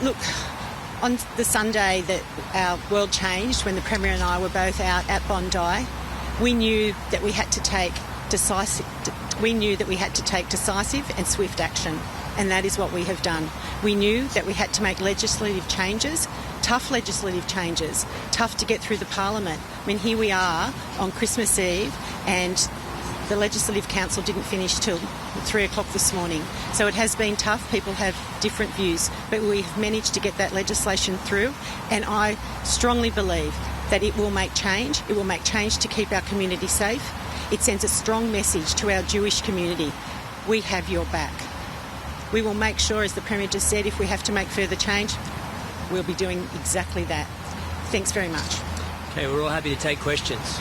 Look, on the Sunday that our world changed, when the Premier and I were both out at Bondi, we knew that we had to take decisive and swift action, and that is what we have done. We knew that we had to make legislative changes, tough to get through the Parliament. I mean, here we are on Christmas Eve, and the Legislative Council didn't finish till 3 o'clock this morning. So it has been tough. People have different views, but we've managed to get that legislation through, and I strongly believe that it will make change. It will make change to keep our community safe. It sends a strong message to our Jewish community. We have your back. We will make sure, as the Premier just said, if we have to make further change, we'll be doing exactly that. Thanks very much. Okay, we're all happy to take questions.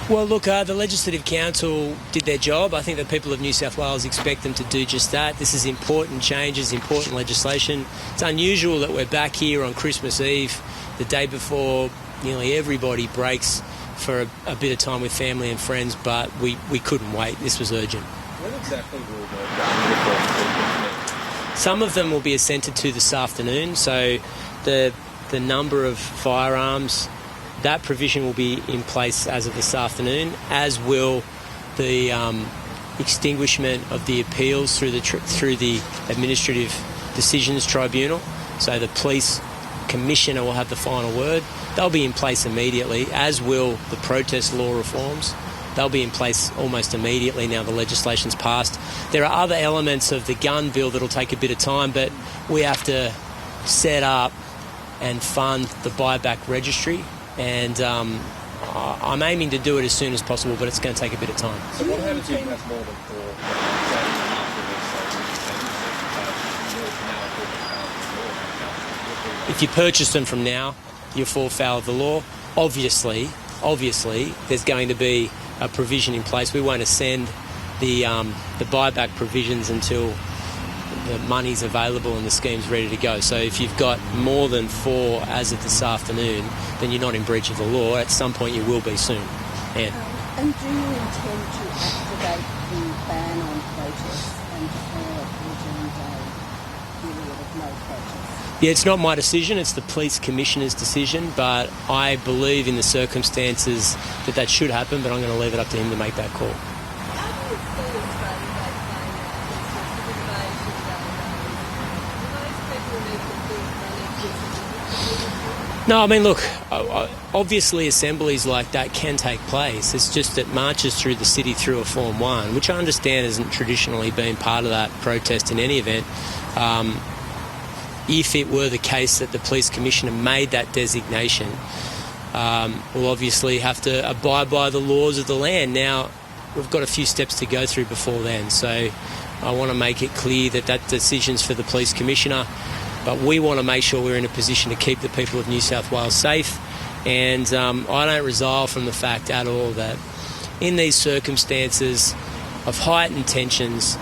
Well, look, the Legislative Council did their job. I think the people of New South Wales expect them to do just that. This is important changes, important legislation. It's unusual that we're back here on Christmas Eve, the day before nearly everybody breaks for a bit of time with family and friends, but we couldn't wait. This was urgent. When exactly will the reforms be? Some of them will be assented to this afternoon. So the number of firearms, that provision will be in place as of this afternoon, as will the extinguishment of the appeals through the Administrative Decisions Tribunal. So the Police Commissioner will have the final word. They'll be in place immediately, as will the protest law reforms. They'll be in place almost immediately now the legislation's passed. There are other elements of the gun bill that'll take a bit of time, but we have to set up and fund the buyback registry, and I'm aiming to do it as soon as possible, but it's going to take a bit of time. So what happens if you have more than 4? If you purchase them from now, you fall foul of the law. Obviously, there's going to be a provision in place. We won't ascend the buyback provisions until the money's available and the scheme's ready to go. So if you've got more than 4 as of this afternoon, then you're not in breach of the law. At some point you will be soon. Anne. And do you intend to activate the ban on protests and declare a return day period of no protests? Yeah, it's not my decision, it's the Police Commissioner's decision, but I believe in the circumstances that should happen, but I'm going to leave it up to him to make that call. No, I mean, look, obviously assemblies like that can take place. It's just that marches through the city through a Form 1, which I understand hasn't traditionally been part of that protest in any event. If it were the case that the Police Commissioner made that designation, we'll obviously have to abide by the laws of the land. Now, we've got a few steps to go through before then, so I want to make it clear that decision's for the Police Commissioner, but we want to make sure we're in a position to keep the people of New South Wales safe, and I don't resile from the fact at all that in these circumstances of heightened tensions,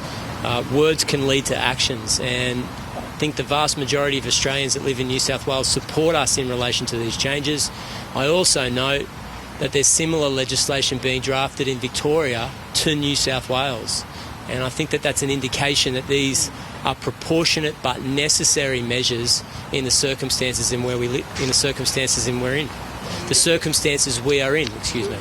words can lead to actions, and I think the vast majority of Australians that live in New South Wales support us in relation to these changes. I also note that there's similar legislation being drafted in Victoria to New South Wales, and I think that that's an indication that these are proportionate but necessary measures in the circumstances in where we live, in the circumstances we are in. Excuse me.